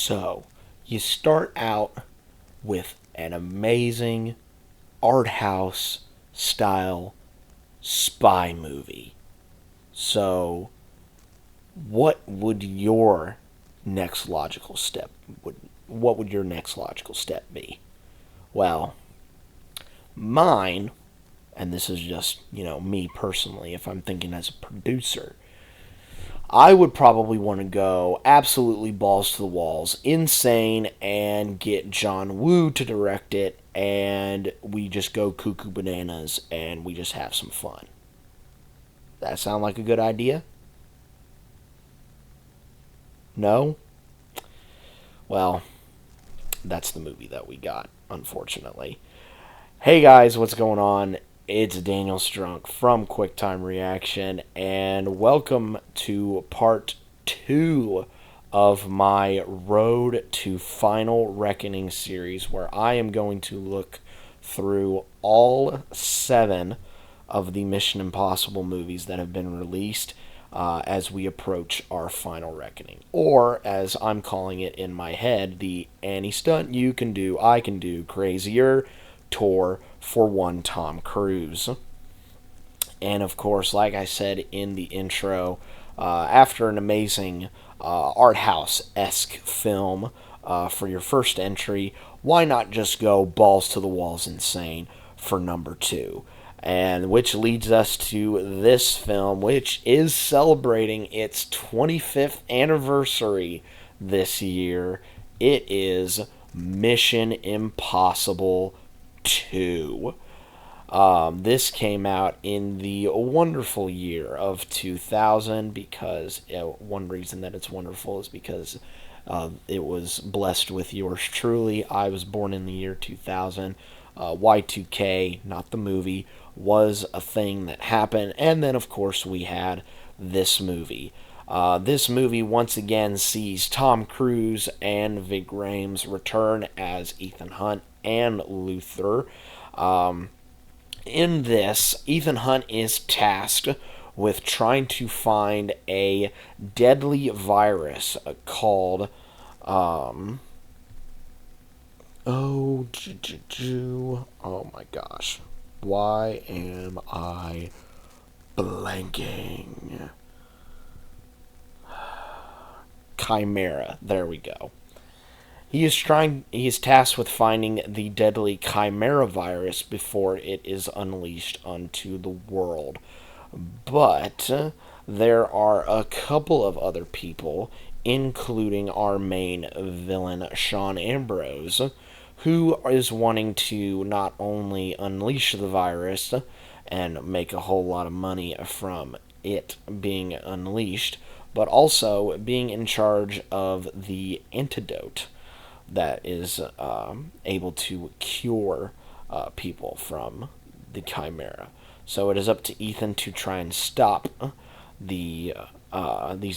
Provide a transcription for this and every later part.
So, you start out with an amazing art house style spy movie. So, what would your next logical step would what would your next logical step be? Well, mine, and this is just, me personally, if I'm thinking as a producer, I would probably want to go absolutely balls to the walls, insane, and get John Woo to direct it, and we just go cuckoo bananas and we just have some fun. That sound like a good idea? No? Well, that's the movie that we got, unfortunately. Hey guys, what's going on? It's Daniel Strunk from QuickTime Reaction, and welcome to part 2 of my Road to Final Reckoning series, where I am going to look through all 7 of the Mission Impossible movies that have been released as we approach our final reckoning. Or, as I'm calling it in my head, the Any Stunt You Can Do, I Can Do, Crazier tour for one Tom Cruise. And of course, like I said in the intro, after an amazing art house-esque film for your first entry, why not just go balls to the walls insane for number 2? And which leads us to this film, which is celebrating its 25th anniversary this year. It is Mission Impossible 2. This came out in the wonderful year of 2000 because one reason that it's wonderful is because it was blessed with yours truly. I was born in the year 2000. Y2K, not the movie, was a thing that happened. And then, of course, we had this movie. This movie once again sees Tom Cruise and vingrhames return as Ethan Hunt and Luther. In this, Ethan Hunt is tasked with trying to find a deadly virus called oh my gosh. Why am I blanking? Chimera. There we go. He is tasked with finding the deadly Chimera virus before it is unleashed onto the world. But there are a couple of other people, including our main villain, Sean Ambrose, who is wanting to not only unleash the virus and make a whole lot of money from it being unleashed, but also being in charge of the antidote that is able to cure people from the Chimera. So it is up to Ethan to try and stop these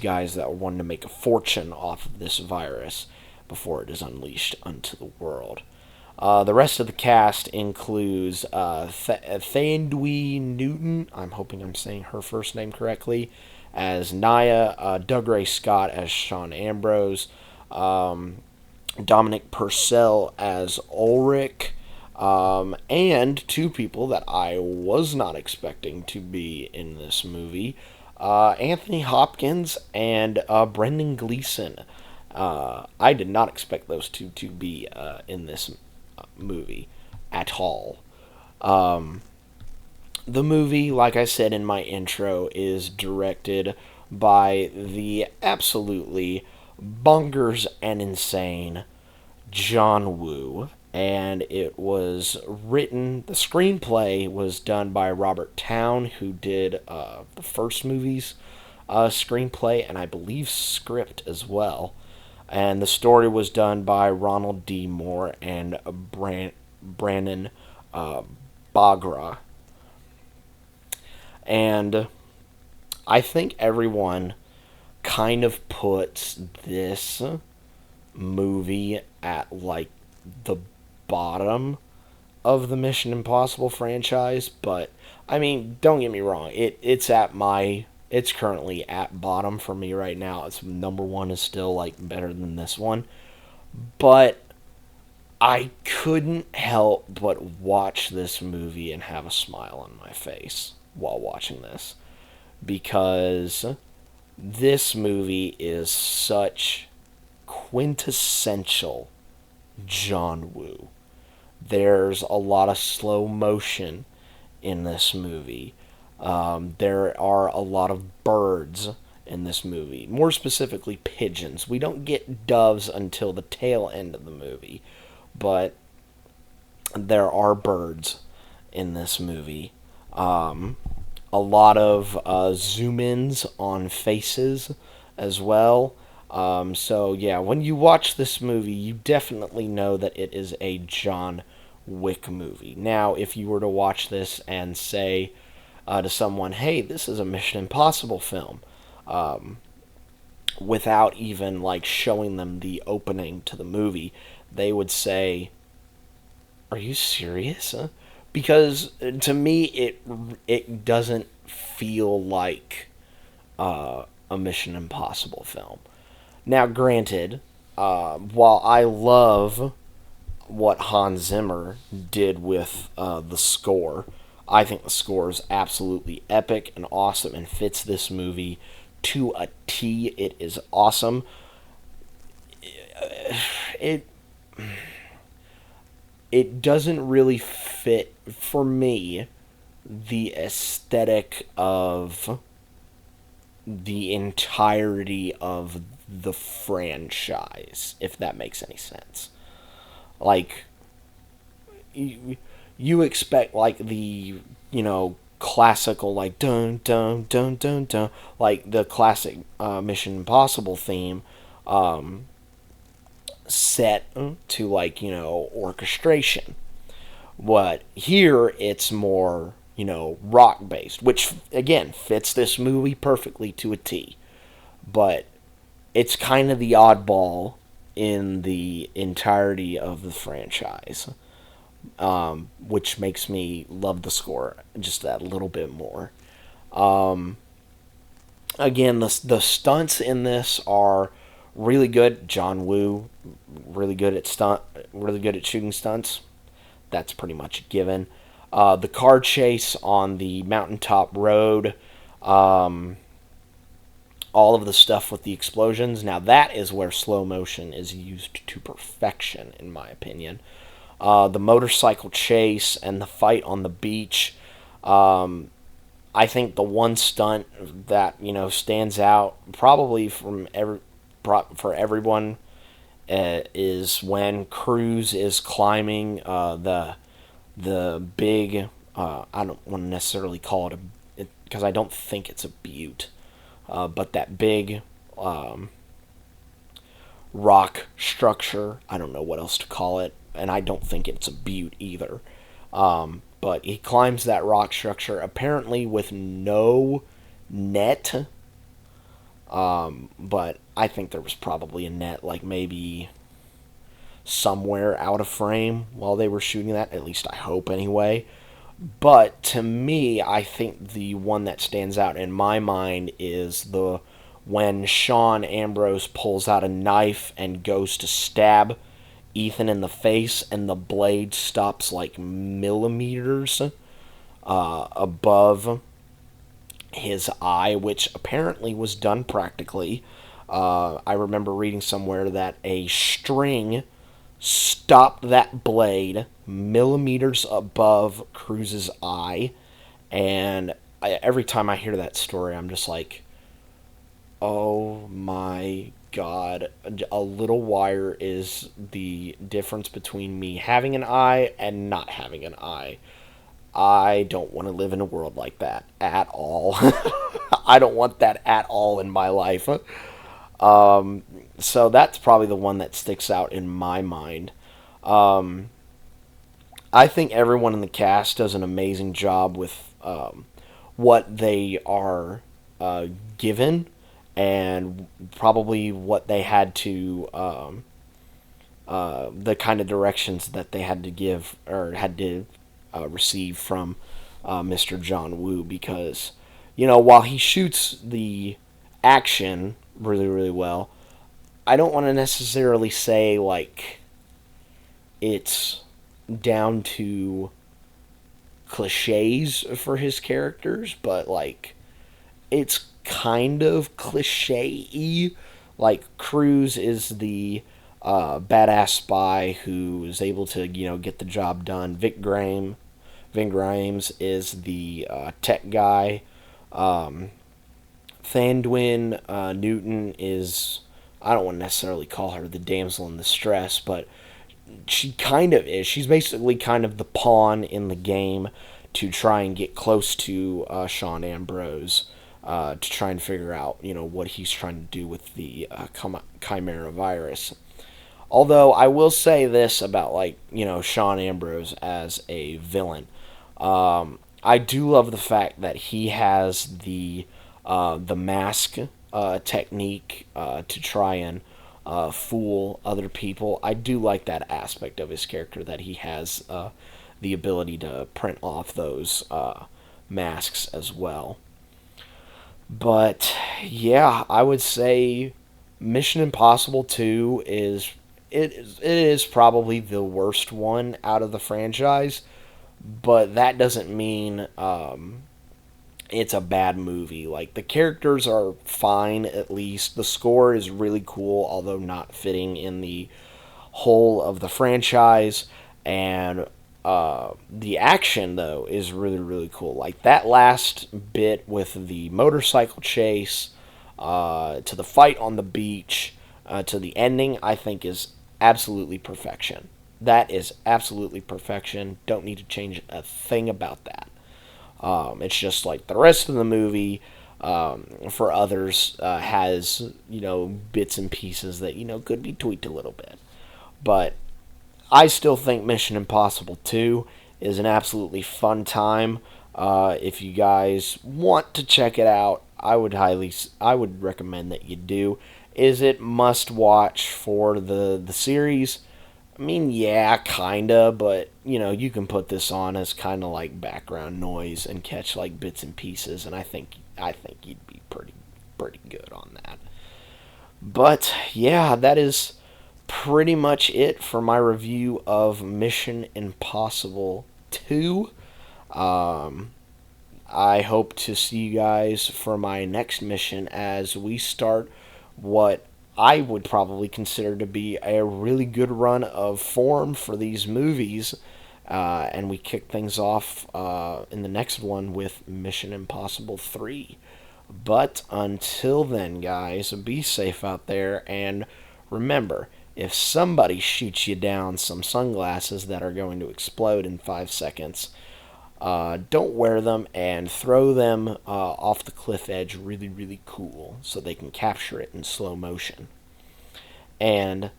guys that want to make a fortune off of this virus before it is unleashed unto the world. The rest of the cast includes Thandwe Newton, I'm hoping I'm saying her first name correctly, as Naya, Doug Ray Scott as Sean Ambrose, Dominic Purcell as Ulrich, and 2 people that I was not expecting to be in this movie, Anthony Hopkins and Brendangleeson. I did not expect those 2 to be in this movie at all. The movie, like I said in my intro, is directed by the absolutely bonkers and insane John Woo, and it was written, the screenplay was done by Robert Towne, who did the first movie's screenplay, and I believe script as well. And the story was done by Ronald D. Moore and Brandon Bagra. And I think everyone kind of puts this movie at like the bottom of the Mission Impossible franchise, but I mean, don't get me wrong, it's currently at bottom for me right now. It's number 1 is still like better than this one, But I couldn't help but watch this movie and have a smile on my face while watching this, because this movie is such quintessential John Woo. There's a lot of slow motion in this movie. There are a lot of birds in this movie, more specifically pigeons. We don't get doves until the tail end of the movie, but there are birds in this movie. A lot of zoom ins on faces as well. So, yeah, when you watch this movie, you definitely know that it is a John Wick movie. Now, if you were to watch this and say to someone, hey, this is a Mission Impossible film, without even like showing them the opening to the movie, they would say, "Are you serious?" Because to me, it doesn't feel like a Mission Impossible film. Now, granted, while I love what Hans Zimmer did with the score, I think the score is absolutely epic and awesome and fits this movie to a T. It is awesome. It it doesn't really fit for me the aesthetic of the entirety of the franchise, if that makes any sense. Like, you expect like the, classical, like dun dun dun dun dun, like the classic Mission Impossible theme, set to, like, orchestration. But here it's more, rock based, which again fits this movie perfectly to a T. But it's kind of the oddball in the entirety of the franchise, which makes me love the score just that little bit more. Again, the stunts in this are really good. John Woo, really good at shooting stunts. That's pretty much a given. The car chase on the mountaintop road, all of the stuff with the explosions. Now that is where slow motion is used to perfection, in my opinion. The motorcycle chase and the fight on the beach. I think the one stunt that stands out probably for everyone is when Cruise is climbing the big. I don't want to necessarily call it because I don't think it's a butte, but that big rock structure. I don't know what else to call it, and I don't think it's a butte either. But he climbs that rock structure apparently with no net. But I think there was probably a net, like maybe somewhere out of frame while they were shooting that. At least I hope, anyway. But to me, I think the one that stands out in my mind is the when Sean Ambrose pulls out a knife and goes to stab Ethan in the face, and the blade stops like millimeters above his eye, which apparently was done practically. I remember reading somewhere that a string stopped that blade millimeters above Cruise's eye, and every time I hear that story, I'm just like, oh my god, a little wire is the difference between me having an eye and not having an eye. I don't want to live in a world like that at all. I don't want that at all in my life. So that's probably the one that sticks out in my mind. I think everyone in the cast does an amazing job with what they are given, and probably what they had to, the kind of directions that they had to give or had to receive from Mr. John Woo, because, while he shoots the action really, really well, I don't want to necessarily say like it's down to cliches for his characters, but like it's kind of cliche-y. Like Cruise is the badass spy who is able to get the job done. Vingrhames is the tech guy. Thandwin Newton is, I don't want to necessarily call her the damsel in distress, but she kind of is. She's basically kind of the pawn in the game to try and get close to Sean Ambrose to try and figure out, what he's trying to do with the Chimera virus. Although I will say this about Sean Ambrose as a villain, I do love the fact that he has the mask technique to try and fool other people. I do like that aspect of his character, that he has the ability to print off those masks as well. But yeah, I would say Mission Impossible 2 is probably the worst one out of the franchise, but that doesn't mean it's a bad movie. Like, the characters are fine, at least. The score is really cool, although not fitting in the whole of the franchise. And the action, though, is really, really cool. Like, that last bit with the motorcycle chase, to the fight on the beach, to the ending, I think is absolutely perfection. That is absolutely perfection. Don't need to change a thing about that. It's just like the rest of the movie, for others, has, bits and pieces that, could be tweaked a little bit. But I still think Mission Impossible 2 is an absolutely fun time. If you guys want to check it out, I would recommend that you do. Is it must watch for the series? I mean, yeah, kinda, but you can put this on as kind of like background noise and catch like bits and pieces, and I think you'd be pretty good on that. But yeah, that is pretty much it for my review of Mission Impossible 2. Um, I hope to see you guys for my next mission as we start what I would probably consider to be a really good run of form for these movies. And we kick things off in the next one with Mission Impossible 3. But until then, guys, be safe out there. And remember, if somebody shoots you down some sunglasses that are going to explode in 5 seconds, don't wear them and throw them off the cliff edge really, really cool so they can capture it in slow motion. And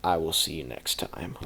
I will see you next time.